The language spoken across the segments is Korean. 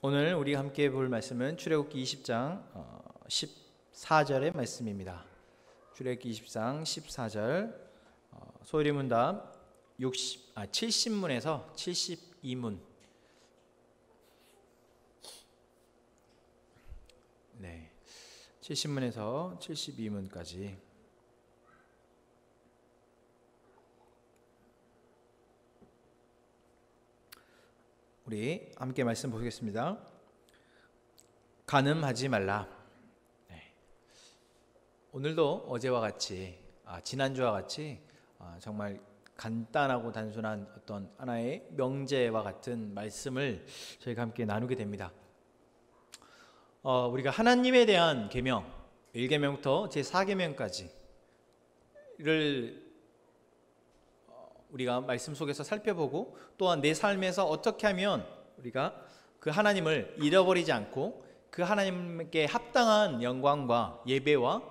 오늘 우리가 함께 볼 말씀은 출애굽기 20장 14절의 말씀입니다. 출애굽기 20장 14절 소리 문답 70문에서 72문. 네, 70문에서 72문까지. 우리 함께 말씀 보겠습니다. 간음하지 말라. 네. 오늘도 어제와 같이 지난주와 같이 정말 간단하고 단순한 어떤 하나의 명제와 같은 말씀을 저희가 함께 나누게 됩니다. 우리가 하나님에 대한 계명 1계명부터 제4계명까지를 우리가 말씀 속에서 살펴보고, 또한 내 삶에서 어떻게 하면 우리가 그 하나님을 잃어버리지 않고 그 하나님께 합당한 영광과 예배와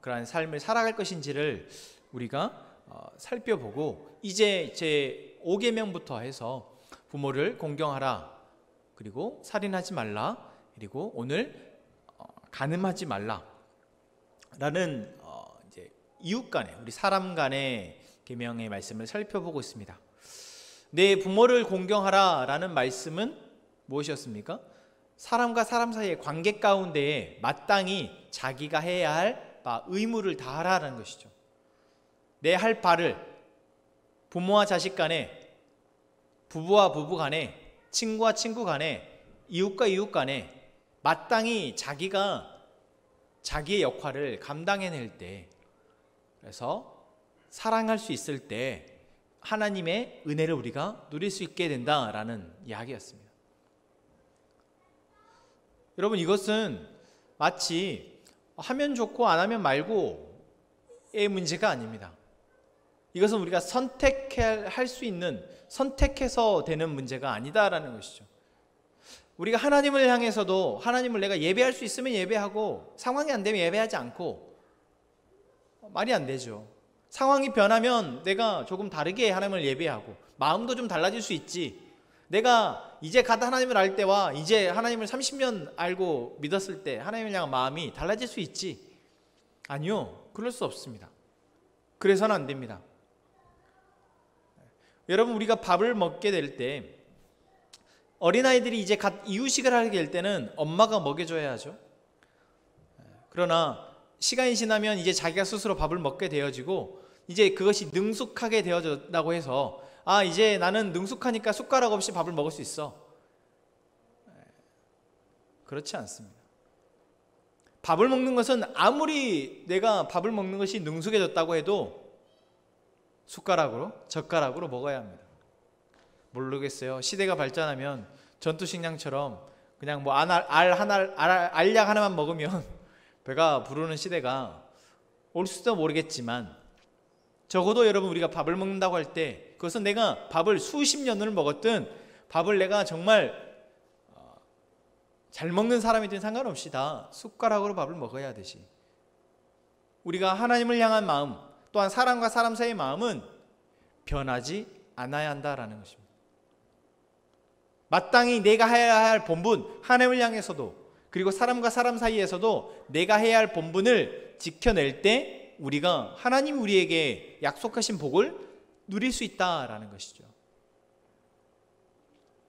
그러한 삶을 살아갈 것인지를 우리가 살펴보고, 이제 제 5계명부터 해서 부모를 공경하라, 그리고 살인하지 말라, 그리고 오늘 간음하지 말라 라는 이제 이웃 간의, 우리 사람 간의 계명의 말씀을 살펴보고 있습니다. 내 부모를 공경하라 라는 말씀은 무엇이었습니까? 사람과 사람 사이의 관계 가운데에 마땅히 자기가 해야 할 의무를 다하라는 것이죠. 내 할 바를 부모와 자식 간에, 부부와 부부 간에, 친구와 친구 간에, 이웃과 이웃 간에 마땅히 자기가 자기의 역할을 감당해낼 때, 그래서 사랑할 수 있을 때 하나님의 은혜를 우리가 누릴 수 있게 된다라는 이야기였습니다. 여러분, 이것은 마치 하면 좋고 안 하면 말고의 문제가 아닙니다. 이것은 우리가 선택할 수 있는, 선택해서 되는 문제가 아니다라는 것이죠. 우리가 하나님을 향해서도, 하나님을 내가 예배할 수 있으면 예배하고 상황이 안 되면 예배하지 않고, 말이 안 되죠. 상황이 변하면 내가 조금 다르게 하나님을 예배하고 마음도 좀 달라질 수 있지. 내가 이제 갓 하나님을 알 때와 이제 하나님을 30년 알고 믿었을 때 하나님을 향한 마음이 달라질 수 있지. 아니요, 그럴 수 없습니다. 그래서는 안 됩니다. 여러분, 우리가 밥을 먹게 될 때, 어린아이들이 이제 갓 이유식을 하게 될 때는 엄마가 먹여줘야 하죠. 그러나 시간이 지나면 이제 자기가 스스로 밥을 먹게 되어지고, 이제 그것이 능숙하게 되어졌다고 해서 이제 나는 능숙하니까 숟가락 없이 밥을 먹을 수 있어. 그렇지 않습니다. 밥을 먹는 것은 아무리 내가 밥을 먹는 것이 능숙해졌다고 해도 숟가락으로, 젓가락으로 먹어야 합니다. 모르겠어요. 시대가 발전하면 전투식량처럼 그냥 알약 하나만 먹으면 배가 부르는 시대가 올 수도 모르겠지만, 적어도 여러분, 우리가 밥을 먹는다고 할 때 그것은 내가 밥을 수십 년을 먹었든 밥을 내가 정말 잘 먹는 사람이든 상관없이 다 숟가락으로 밥을 먹어야 하듯이, 우리가 하나님을 향한 마음, 또한 사람과 사람 사이의 마음은 변하지 않아야 한다라는 것입니다. 마땅히 내가 해야 할 본분, 하나님을 향해서도 그리고 사람과 사람 사이에서도 내가 해야 할 본분을 지켜낼 때 우리가 하나님 우리에게 약속하신 복을 누릴 수 있다라는 것이죠.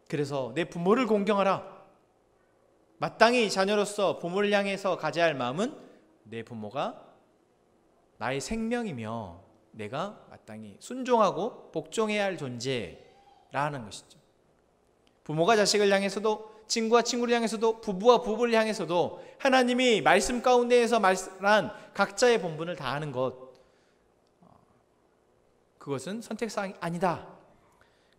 그래서 내 부모를 공경하라. 마땅히 자녀로서 부모를 향해서 가져야 할 마음은 내 부모가 나의 생명이며 내가 마땅히 순종하고 복종해야 할 존재라는 것이죠. 부모가 자식을 향해서도, 친구와 친구를 향해서도, 부부와 부부를 향해서도 하나님이 말씀 가운데에서 말한 각자의 본분을 다하는 것, 그것은 선택사항이 아니다.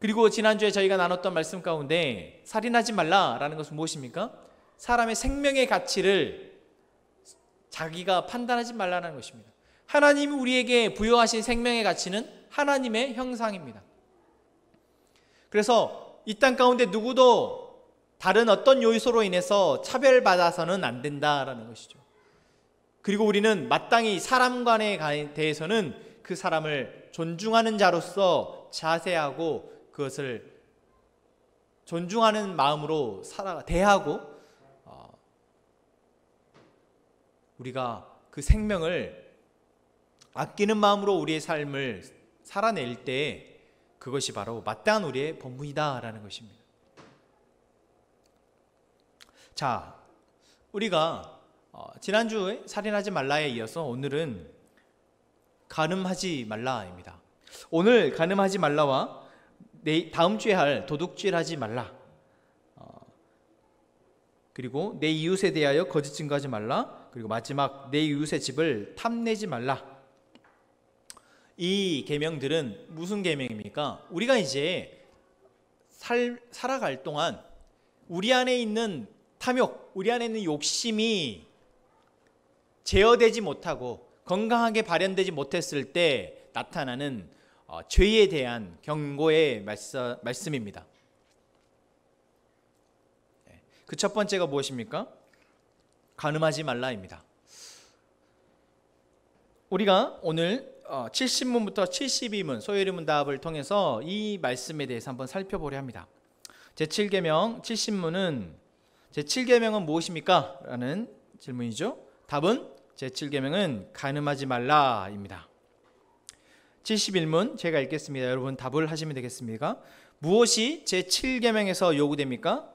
그리고 지난주에 저희가 나눴던 말씀 가운데 살인하지 말라라는 것은 무엇입니까? 사람의 생명의 가치를 자기가 판단하지 말라는 것입니다. 하나님이 우리에게 부여하신 생명의 가치는 하나님의 형상입니다. 그래서 이 땅 가운데 누구도 다른 어떤 요소로 인해서 차별받아서는 안 된다라는 것이죠. 그리고 우리는 마땅히 사람 간에 대해서는 그 사람을 존중하는 자로서 자세하고 그것을 존중하는 마음으로 대하고 우리가 그 생명을 아끼는 마음으로 우리의 삶을 살아낼 때 그것이 바로 마땅한 우리의 본분이다라는 것입니다. 자, 우리가 지난주에 살인하지 말라에 이어서 오늘은 간음하지 말라입니다. 오늘 간음하지 말라와 다음 주에 할 도둑질하지 말라, 그리고 내 이웃에 대하여 거짓 증거하지 말라, 그리고 마지막 내 이웃의 집을 탐내지 말라. 이 계명들은 무슨 계명입니까? 우리가 이제 살아갈 동안 우리 안에 있는 탐욕, 우리 안에 있는 욕심이 제어되지 못하고 건강하게 발현되지 못했을 때 나타나는 죄에 대한 경고의 말씀입니다. 그 첫 번째가 무엇입니까? 간음하지 말라입니다. 우리가 오늘 70문부터 72문 소요리문답을 통해서 이 말씀에 대해서 한번 살펴보려 합니다. 제7계명 70문은 제7계명은 무엇입니까? 라는 질문이죠. 답은 제7계명은 간음하지 말라입니다. 71문 제가 읽겠습니다. 여러분 답을 하시면 되겠습니까? 무엇이 제7계명에서 요구됩니까?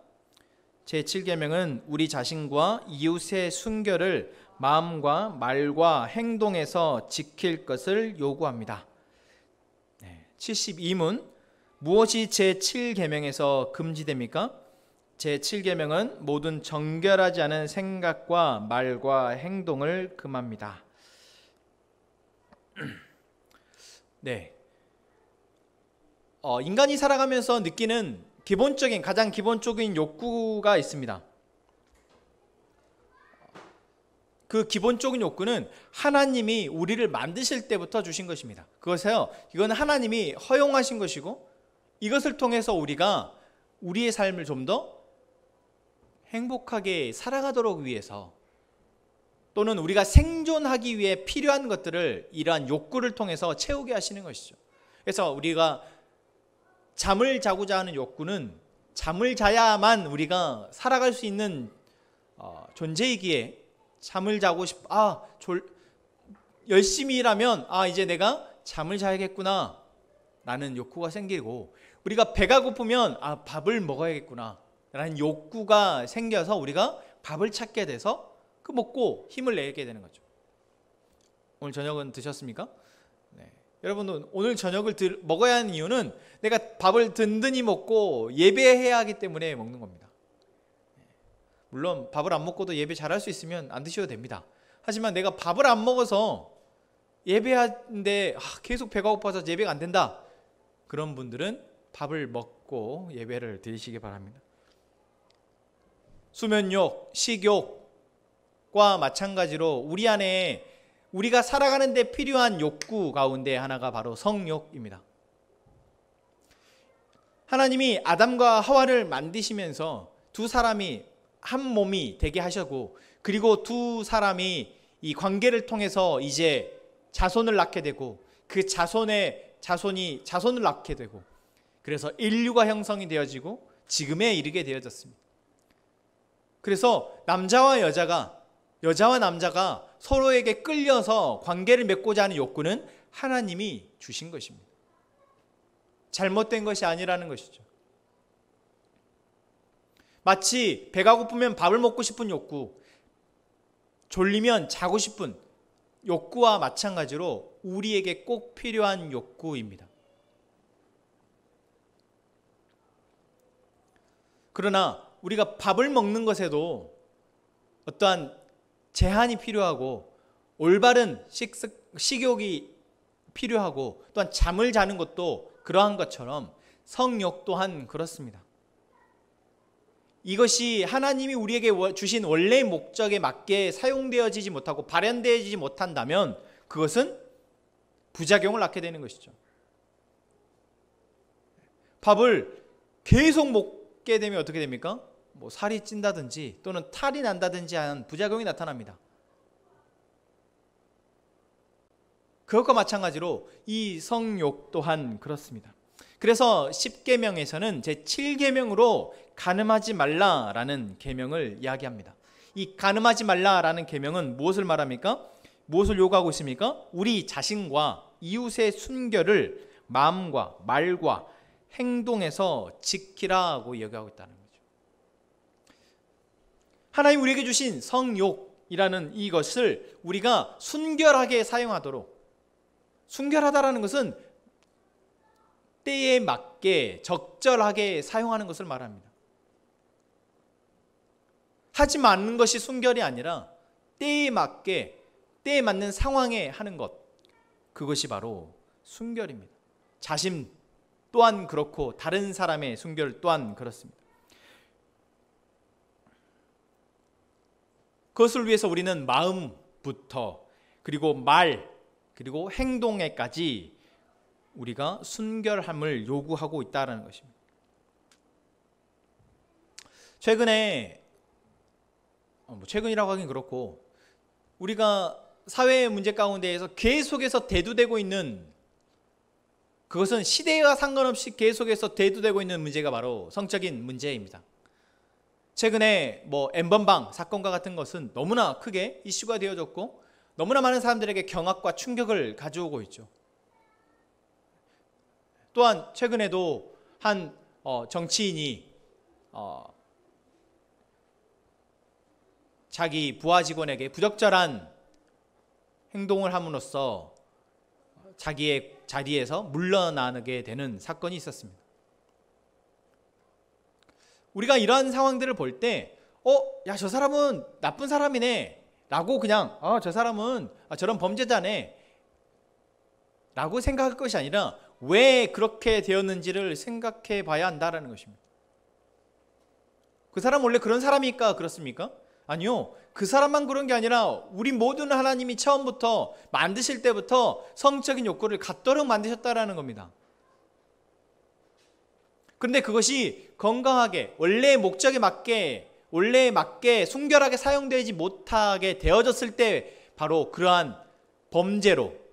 제7계명은 우리 자신과 이웃의 순결을 마음과 말과 행동에서 지킬 것을 요구합니다. 72문 무엇이 제7계명에서 금지됩니까? 제7계명은 모든 정결하지 않은 생각과 말과 행동을 금합니다. 네, 인간이 살아가면서 느끼는 가장 기본적인 욕구가 있습니다. 그 기본적인 욕구는 하나님이 우리를 만드실 때부터 주신 것입니다. 이건 하나님이 허용하신 것이고, 이것을 통해서 우리가 우리의 삶을 좀 더 행복하게 살아가도록 위해서, 또는 우리가 생존하기 위해 필요한 것들을 이러한 욕구를 통해서 채우게 하시는 것이죠. 그래서 우리가 잠을 자고자 하는 욕구는 잠을 자야만 우리가 살아갈 수 있는 존재이기에, 잠을 자고 열심히 일하면 이제 내가 잠을 자야겠구나 라는 욕구가 생기고, 우리가 배가 고프면 밥을 먹어야겠구나 라는 욕구가 생겨서 우리가 밥을 찾게 돼서 그 먹고 힘을 내게 되는 거죠. 오늘 저녁은 드셨습니까? 네. 여러분도 오늘 저녁을 먹어야 하는 이유는 내가 밥을 든든히 먹고 예배해야 하기 때문에 먹는 겁니다. 물론 밥을 안 먹고도 예배 잘할 수 있으면 안 드셔도 됩니다. 하지만 내가 밥을 안 먹어서 예배하는데 계속 배가 고파서 예배가 안 된다, 그런 분들은 밥을 먹고 예배를 드리시기 바랍니다. 수면욕, 식욕과 마찬가지로 우리 안에 우리가 살아가는 데 필요한 욕구 가운데 하나가 바로 성욕입니다. 하나님이 아담과 하와를 만드시면서 두 사람이 한 몸이 되게 하셨고, 그리고 두 사람이 이 관계를 통해서 이제 자손을 낳게 되고, 그 자손의 자손이 자손을 낳게 되고, 그래서 인류가 형성이 되어지고 지금에 이르게 되어졌습니다. 그래서 남자와 남자가 서로에게 끌려서 관계를 맺고자 하는 욕구는 하나님이 주신 것입니다. 잘못된 것이 아니라는 것이죠. 마치 배가 고프면 밥을 먹고 싶은 욕구, 졸리면 자고 싶은 욕구와 마찬가지로 우리에게 꼭 필요한 욕구입니다. 그러나 우리가 밥을 먹는 것에도 어떠한 제한이 필요하고, 올바른 식욕이 필요하고, 또한 잠을 자는 것도 그러한 것처럼 성욕 또한 그렇습니다. 이것이 하나님이 우리에게 주신 원래의 목적에 맞게 사용되어지지 못하고 발현되어지지 못한다면 그것은 부작용을 낳게 되는 것이죠. 밥을 계속 먹게 되면 어떻게 됩니까? 살이 찐다든지 또는 탈이 난다든지 하는 부작용이 나타납니다. 그것과 마찬가지로 이 성욕 또한 그렇습니다. 그래서 10계명에서는 제7계명으로 간음하지 말라라는 계명을 이야기합니다. 이 간음하지 말라라는 계명은 무엇을 말합니까? 무엇을 요구하고 있습니까? 우리 자신과 이웃의 순결을 마음과 말과 행동에서 지키라고 이야기하고 있다는 거죠. 하나님 우리에게 주신 성욕이라는 이것을 우리가 순결하게 사용하도록, 순결하다라는 것은 때에 맞게 적절하게 사용하는 것을 말합니다. 하지 않는 것이 순결이 아니라 때에 맞게, 때에 맞는 상황에 하는 것, 그것이 바로 순결입니다. 자신 또한 그렇고 다른 사람의 순결 또한 그렇습니다. 그것을 위해서 우리는 마음부터 그리고 말 그리고 행동에까지 우리가 순결함을 요구하고 있다는 것입니다. 최근이라고 하긴 그렇고 우리가 사회의 문제 가운데에서 계속해서 대두되고 있는, 그것은 시대와 상관없이 계속해서 대두되고 있는 문제가 바로 성적인 문제입니다. 최근에 엠번방 사건과 같은 것은 너무나 크게 이슈가 되어졌고 너무나 많은 사람들에게 경악과 충격을 가져오고 있죠. 또한 최근에도 한 정치인이 자기 부하 직원에게 부적절한 행동을 함으로써 자기의 자리에서 물러나게 되는 사건이 있었습니다. 우리가 이러한 상황들을 볼 때 야, 저 사람은 나쁜 사람이네 라고 그냥 저 사람은 저런 범죄자네 라고 생각할 것이 아니라 왜 그렇게 되었는지를 생각해 봐야 한다는 것입니다. 그 사람 원래 그런 사람이니까 그렇습니까? 아니요. 그 사람만 그런 게 아니라 우리 모든 하나님이 처음부터 만드실 때부터 성적인 욕구를 갖도록 만드셨다라는 겁니다. 그런데 그것이 건강하게 원래의 목적에 맞게 순결하게 사용되지 못하게 되어졌을 때 바로 그러한 범죄로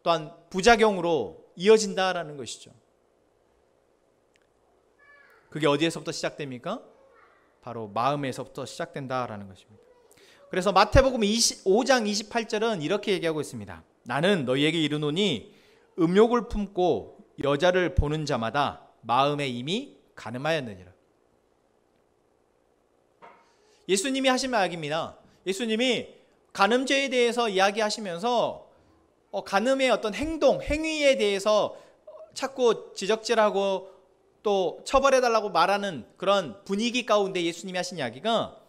또한 부작용으로 이어진다라는 것이죠. 그게 어디에서부터 시작됩니까? 바로 마음에서부터 시작된다라는 것입니다. 그래서 마태복음 5장 28절은 이렇게 얘기하고 있습니다. 나는 너희에게 이르노니 음욕을 품고 여자를 보는 자마다 마음에 이미 간음하였느니라. 예수님이 하신 이야기입니다. 예수님이 간음죄에 대해서 이야기하시면서 간음의 어떤 행위에 대해서 자꾸 지적질하고 또 처벌해달라고 말하는 그런 분위기 가운데 예수님이 하신 이야기가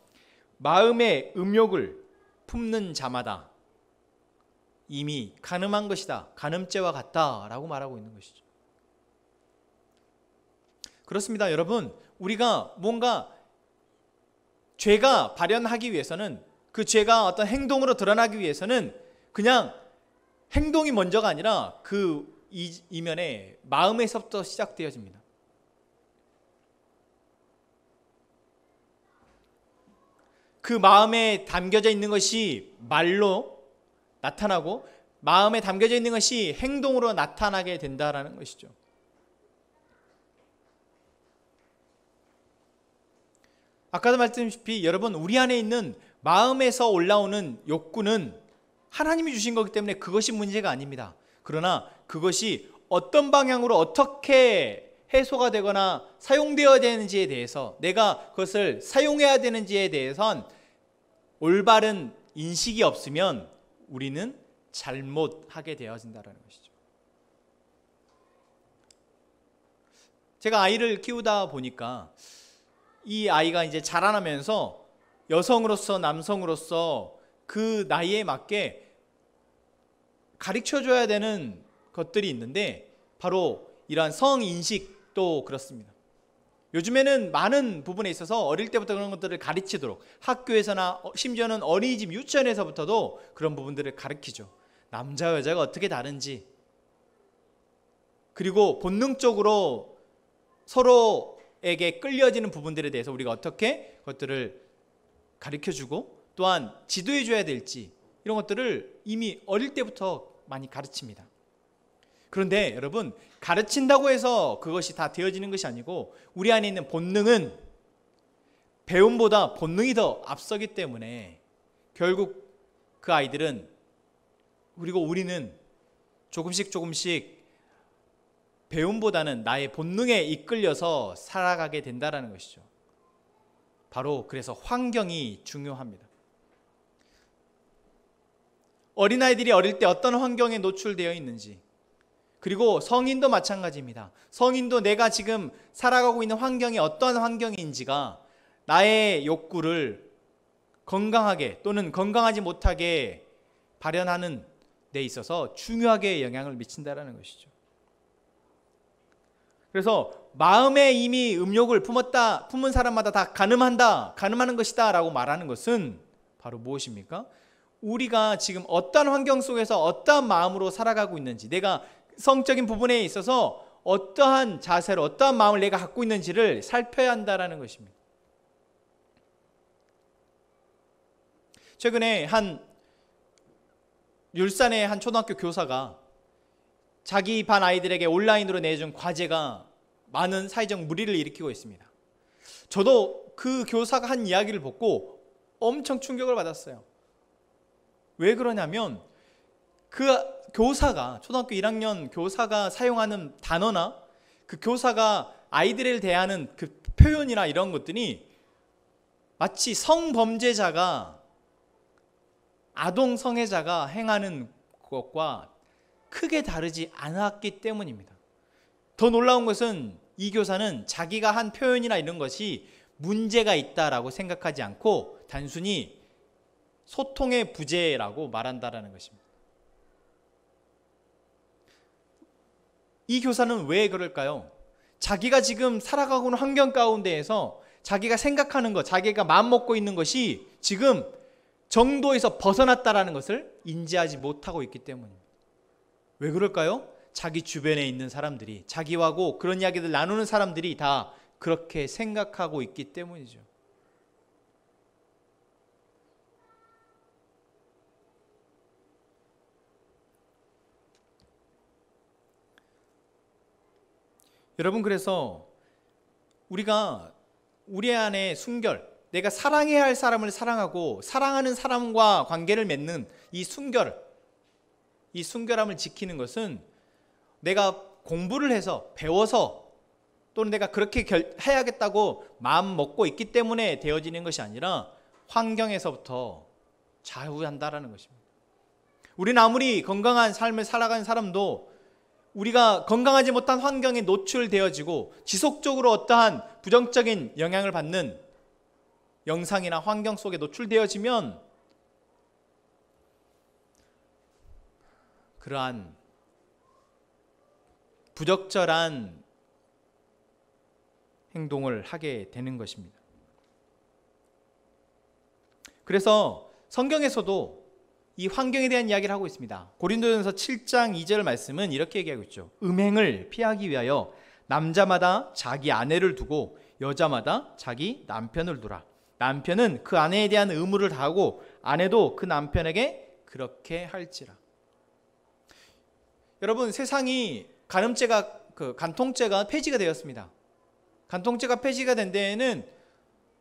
마음의 음욕을 품는 자마다 이미 간음한 것이다, 간음죄와 같다라고 말하고 있는 것이죠. 그렇습니다. 여러분, 우리가 뭔가 죄가 발현하기 위해서는, 그 죄가 어떤 행동으로 드러나기 위해서는 그냥 행동이 먼저가 아니라 그 이면에 마음에서부터 시작되어집니다. 그 마음에 담겨져 있는 것이 말로 나타나고 마음에 담겨져 있는 것이 행동으로 나타나게 된다라는 것이죠. 아까도 말씀드렸다시피 여러분, 우리 안에 있는 마음에서 올라오는 욕구는 하나님이 주신 거기 때문에 그것이 문제가 아닙니다. 그러나 그것이 어떤 방향으로 어떻게 해소가 되거나 사용되어야 되는지에 대해서, 내가 그것을 사용해야 되는지에 대해선 올바른 인식이 없으면 우리는 잘못하게 되어진다는 것이죠. 제가 아이를 키우다 보니까 이 아이가 이제 자라나면서 여성으로서 남성으로서 그 나이에 맞게 가르쳐줘야 되는 것들이 있는데 바로 이러한 성인식도 그렇습니다. 요즘에는 많은 부분에 있어서 어릴 때부터 그런 것들을 가르치도록 학교에서나 심지어는 어린이집 유치원에서부터도 그런 부분들을 가르치죠. 남자 여자가 어떻게 다른지, 그리고 본능적으로 서로에게 끌려지는 부분들에 대해서 우리가 어떻게 그것들을 가르쳐주고 또한 지도해줘야 될지, 이런 것들을 이미 어릴 때부터 많이 가르칩니다. 그런데 여러분, 가르친다고 해서 그것이 다 되어지는 것이 아니고 우리 안에 있는 본능은 배움보다 본능이 더 앞서기 때문에 결국 그 아이들은, 그리고 우리는 조금씩 배움보다는 나의 본능에 이끌려서 살아가게 된다는 것이죠. 바로 그래서 환경이 중요합니다. 어린아이들이 어릴 때 어떤 환경에 노출되어 있는지, 그리고 성인도 마찬가지입니다. 성인도 내가 지금 살아가고 있는 환경이 어떠한 환경인지가 나의 욕구를 건강하게 또는 건강하지 못하게 발현하는 데 있어서 중요하게 영향을 미친다는 것이죠. 그래서 마음에 이미 음욕을 품은 사람마다 다 가늠하는 것이다 라고 말하는 것은 바로 무엇입니까? 우리가 지금 어떠한 환경 속에서 어떠한 마음으로 살아가고 있는지, 내가 성적인 부분에 있어서 어떠한 자세로 어떠한 마음을 내가 갖고 있는지를 살펴야 한다는 것입니다. 최근에 율산의 한 초등학교 교사가 자기 반 아이들에게 온라인으로 내준 과제가 많은 사회적 물의를 일으키고 있습니다. 저도 그 교사가 한 이야기를 듣고 엄청 충격을 받았어요. 왜 그러냐면 그 교사가, 초등학교 1학년 교사가 사용하는 단어나 그 교사가 아이들을 대하는 그 표현이나 이런 것들이 마치 성범죄자가, 아동 성애자가 행하는 것과 크게 다르지 않았기 때문입니다. 더 놀라운 것은 이 교사는 자기가 한 표현이나 이런 것이 문제가 있다라고 생각하지 않고 단순히 소통의 부재라고 말한다라는 것입니다. 이 교사는 왜 그럴까요? 자기가 지금 살아가고 있는 환경 가운데에서 자기가 생각하는 것, 자기가 마음먹고 있는 것이 지금 정도에서 벗어났다라는 것을 인지하지 못하고 있기 때문입니다. 왜 그럴까요? 자기 주변에 있는 사람들이, 자기하고 그런 이야기들 나누는 사람들이 다 그렇게 생각하고 있기 때문이죠. 여러분, 그래서 우리가 우리 안에 순결, 내가 사랑해야 할 사람을 사랑하고 사랑하는 사람과 관계를 맺는 이 순결함을 지키는 것은 내가 공부를 해서 배워서 또는 내가 그렇게 해야겠다고 마음 먹고 있기 때문에 되어지는 것이 아니라 환경에서부터 좌우한다라는 것입니다. 우리는 아무리 건강한 삶을 살아가는 사람도 우리가 건강하지 못한 환경에 노출되어지고 지속적으로 어떠한 부정적인 영향을 받는 영상이나 환경 속에 노출되어지면 그러한 부적절한 행동을 하게 되는 것입니다. 그래서 성경에서도 이 환경에 대한 이야기를 하고 있습니다. 고린도전서 7장 2절 말씀은 이렇게 얘기하고 있죠. 음행을 피하기 위하여 남자마다 자기 아내를 두고 여자마다 자기 남편을 두라. 남편은 그 아내에 대한 의무를 다하고 아내도 그 남편에게 그렇게 할지라. 여러분, 세상이 간통죄가 폐지가 되었습니다. 간통죄가 폐지가 된 데에는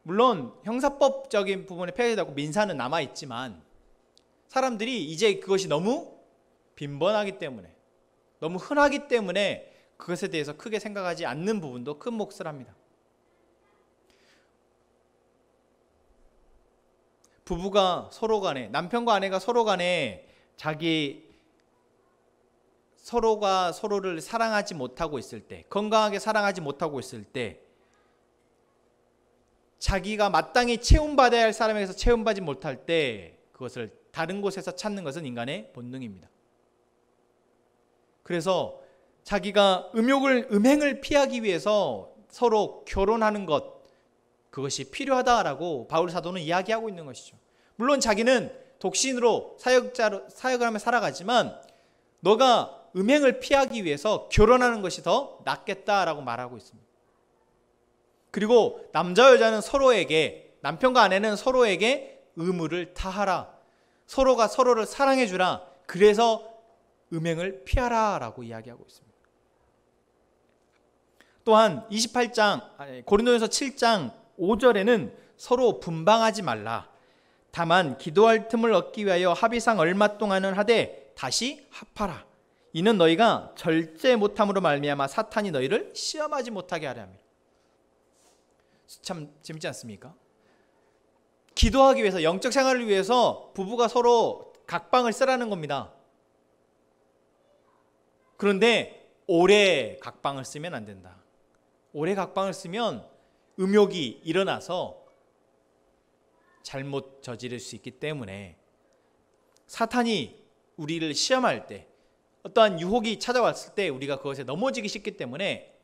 물론 형사법적인 부분에 폐지되고 민사는 남아있지만 사람들이 이제 그것이 너무 빈번하기 때문에, 너무 흔하기 때문에 그것에 대해서 크게 생각하지 않는 부분도 큰 몫을 합니다. 부부가 서로 간에, 남편과 아내가 서로 간에 서로가 서로를 사랑하지 못하고 있을 때, 건강하게 사랑하지 못하고 있을 때, 자기가 마땅히 체험받아야 할 사람에게서 체험받지 못할 때 그것을 다른 곳에서 찾는 것은 인간의 본능입니다. 그래서 자기가 음행을 피하기 위해서 서로 결혼하는 것, 그것이 필요하다라고 바울 사도는 이야기하고 있는 것이죠. 물론 자기는 독신으로 사역을 하며 살아가지만 너가 음행을 피하기 위해서 결혼하는 것이 더 낫겠다라고 말하고 있습니다. 그리고 남자 여자는 서로에게, 남편과 아내는 서로에게 의무를 다하라. 서로가 서로를 사랑해 주라. 그래서 음행을 피하라라고 이야기하고 있습니다. 또한 28장 고린도전서 7장 5절에는 서로 분방하지 말라. 다만 기도할 틈을 얻기 위하여 합의상 얼마 동안은 하되 다시 합하라. 이는 너희가 절제 못함으로 말미암아 사탄이 너희를 시험하지 못하게 하려 함이라. 참 재밌지 않습니까? 기도하기 위해서, 영적 생활을 위해서 부부가 서로 각방을 쓰라는 겁니다. 그런데 오래 각방을 쓰면 안 된다. 오래 각방을 쓰면 음욕이 일어나서 잘못 저지를 수 있기 때문에 사탄이 우리를 시험할 때, 어떠한 유혹이 찾아왔을 때 우리가 그것에 넘어지기 쉽기 때문에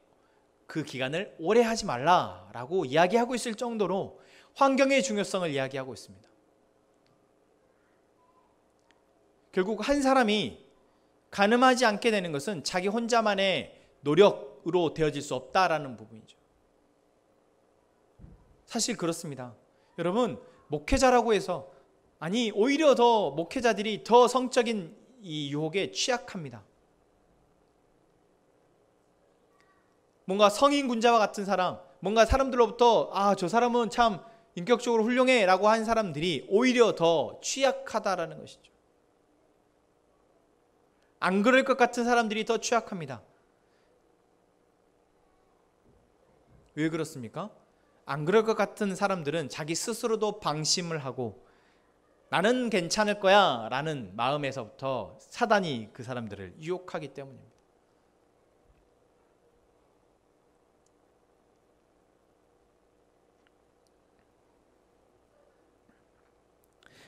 그 기간을 오래 하지 말라라고 이야기하고 있을 정도로 환경의 중요성을 이야기하고 있습니다. 결국 한 사람이 가늠하지 않게 되는 것은 자기 혼자만의 노력으로 되어질 수 없다라는 부분이죠. 사실 그렇습니다. 여러분, 목회자라고 해서, 아니 오히려 더 목회자들이 더 성적인 이 유혹에 취약합니다. 뭔가 성인 군자와 같은 사람, 뭔가 사람들로부터 저 사람은 참 인격적으로 훌륭해 라고 한 사람들이 오히려 더 취약하다라는 것이죠. 안 그럴 것 같은 사람들이 더 취약합니다. 왜 그렇습니까? 안 그럴 것 같은 사람들은 자기 스스로도 방심을 하고 나는 괜찮을 거야 라는 마음에서부터 사단이 그 사람들을 유혹하기 때문입니다.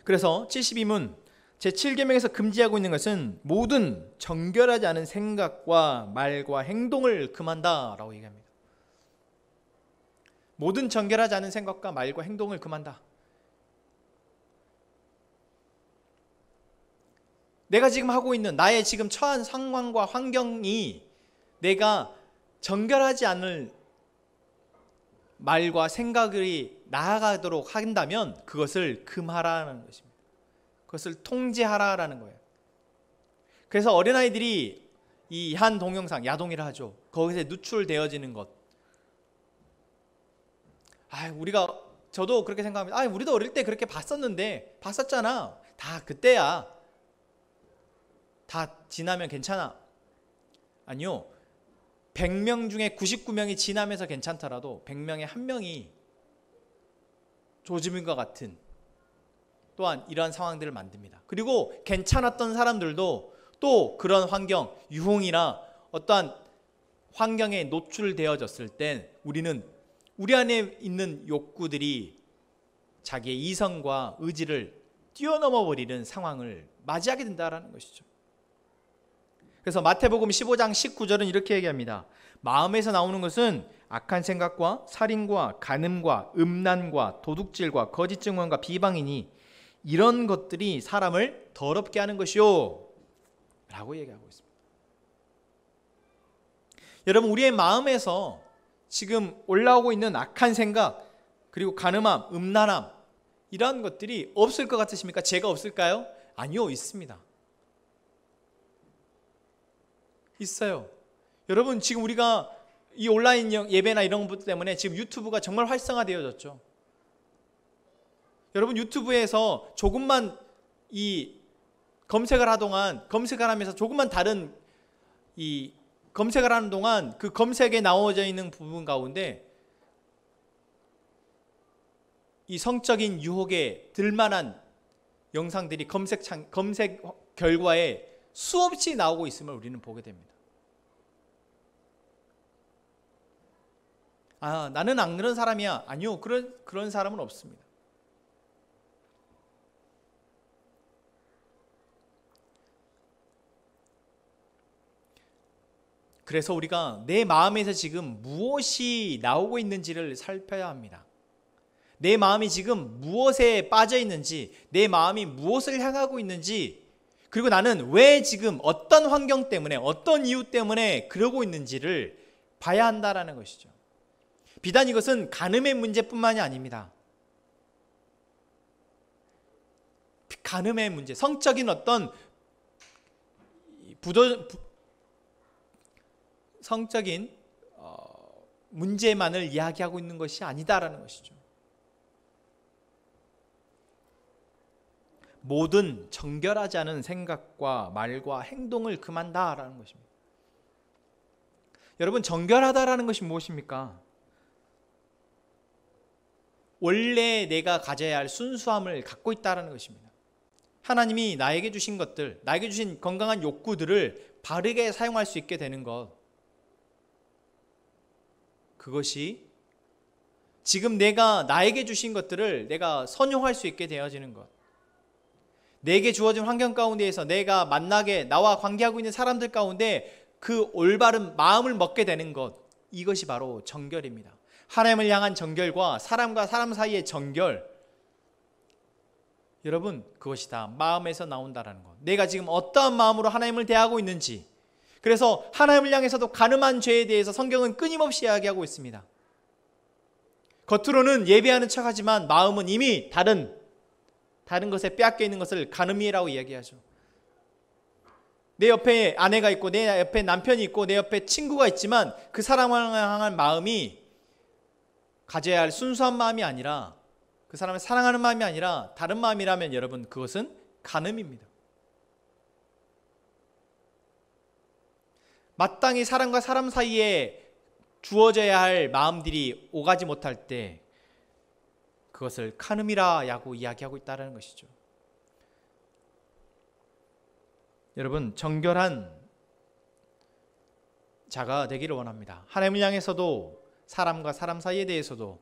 그래서 72문 제7계명에서 금지하고 있는 것은 모든 정결하지 않은 생각과 말과 행동을 금한다 라고 얘기합니다. 모든 정결하지 않은 생각과 말과 행동을 금한다. 내가 지금 하고 있는, 나의 지금 처한 상황과 환경이 내가 정결하지 않을 말과 생각이 나아가도록 한다면 그것을 금하라는 것입니다. 그것을 통제하라라는 거예요. 그래서 어린아이들이 이 한 동영상, 야동이라 하죠. 거기서 누출되어지는 것. 저도 그렇게 생각합니다. 우리도 어릴 때 그렇게 봤었잖아. 다 그때야. 다 지나면 괜찮아. 아니요. 100명 중에 99명이 지나면서 괜찮더라도 100명에 1명이 조짐인 것 같은 또한 이러한 상황들을 만듭니다. 그리고 괜찮았던 사람들도 또 그런 환경, 유흥이나 어떠한 환경에 노출되어졌을 땐 우리는 우리 안에 있는 욕구들이 자기의 이성과 의지를 뛰어넘어 버리는 상황을 맞이하게 된다는 것이죠. 그래서 마태복음 15장 19절은 이렇게 얘기합니다. 마음에서 나오는 것은 악한 생각과 살인과 간음과 음란과 도둑질과 거짓 증언과 비방이니 이런 것들이 사람을 더럽게 하는 것이요 라고 얘기하고 있습니다. 여러분, 우리의 마음에서 지금 올라오고 있는 악한 생각, 그리고 간음함, 음란함, 이러한 것들이 없을 것 같으십니까? 제가 없을까요? 아니요, 있습니다. 있어요. 여러분, 지금 우리가 이 온라인 예배나 이런 것 때문에 지금 유튜브가 정말 활성화되어졌죠. 여러분, 유튜브에서 조금만 이 검색을 하면서 조금만 다른 이 검색을 하는 동안 그 검색에 나오져 있는 부분 가운데 이 성적인 유혹에 들만한 영상들이 검색 결과에 수없이 나오고 있음을 우리는 보게 됩니다. 나는 안 그런 사람이야. 아니요, 그런 사람은 없습니다. 그래서 우리가 내 마음에서 지금 무엇이 나오고 있는지를 살펴야 합니다. 내 마음이 지금 무엇에 빠져 있는지, 내 마음이 무엇을 향하고 있는지, 그리고 나는 왜 지금 어떤 환경 때문에, 어떤 이유 때문에 그러고 있는지를 봐야 한다라는 것이죠. 비단 이것은 간음의 문제뿐만이 아닙니다. 간음의 문제, 성적인 어떤 성적인 문제만을 이야기하고 있는 것이 아니다라는 것이죠. 모든 정결하지 않은 생각과 말과 행동을 금한다라는 것입니다. 여러분, 정결하다라는 것이 무엇입니까? 원래 내가 가져야 할 순수함을 갖고 있다라는 것입니다. 하나님이 나에게 주신 것들, 나에게 주신 건강한 욕구들을 바르게 사용할 수 있게 되는 것, 그것이 지금 나에게 주신 것들을 내가 선용할 수 있게 되어지는 것, 내게 주어진 환경 가운데에서 내가 나와 관계하고 있는 사람들 가운데 그 올바른 마음을 먹게 되는 것, 이것이 바로 정결입니다. 하나님을 향한 정결과 사람과 사람 사이의 정결, 여러분, 그것이 다 마음에서 나온다라는 것. 내가 지금 어떠한 마음으로 하나님을 대하고 있는지. 그래서 하나님을 향해서도 간음한 죄에 대해서 성경은 끊임없이 이야기하고 있습니다. 겉으로는 예배하는 척하지만 마음은 이미 다른 것에 빼앗겨 있는 것을 간음이라고 이야기하죠. 내 옆에 아내가 있고 내 옆에 남편이 있고 내 옆에 친구가 있지만 그 사람을 향한 마음이 가져야 할 순수한 마음이 아니라, 그 사람을 사랑하는 마음이 아니라 다른 마음이라면 여러분, 그것은 간음입니다. 마땅히 사람과 사람 사이에 주어져야 할 마음들이 오가지 못할 때 그것을 간음이라고 이야기하고 있다는 것이죠. 여러분, 정결한 자가 되기를 원합니다. 하나님을 향해서도 사람과 사람 사이에 대해서도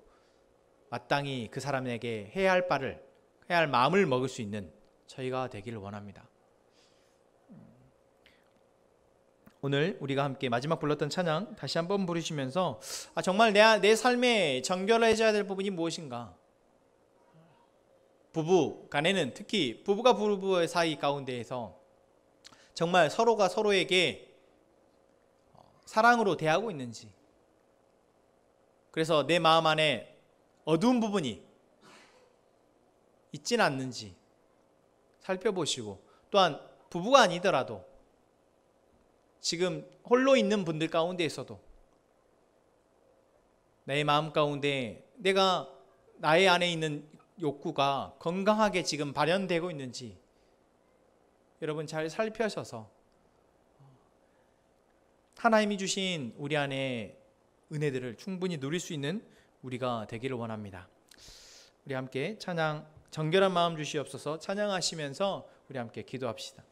마땅히 그 사람에게 해야 할 마음을 먹을 수 있는 저희가 되기를 원합니다. 오늘 우리가 함께 마지막 불렀던 찬양 다시 한번 부르시면서 정말 내 삶에 정결해져야 될 부분이 무엇인가? 부부 간에는, 특히 부부가 부부의 사이 가운데에서 정말 서로가 서로에게 사랑으로 대하고 있는지, 그래서 내 마음 안에 어두운 부분이 있지는 않는지 살펴보시고, 또한 부부가 아니더라도 지금 홀로 있는 분들 가운데에서도 내 마음 가운데 나의 안에 있는 욕구가 건강하게 지금 발현되고 있는지 여러분 잘 살펴셔서 하나님이 주신 우리 안에 은혜들을 충분히 누릴 수 있는 우리가 되기를 원합니다. 우리 함께 찬양, 정결한 마음 주시옵소서 찬양하시면서 우리 함께 기도합시다.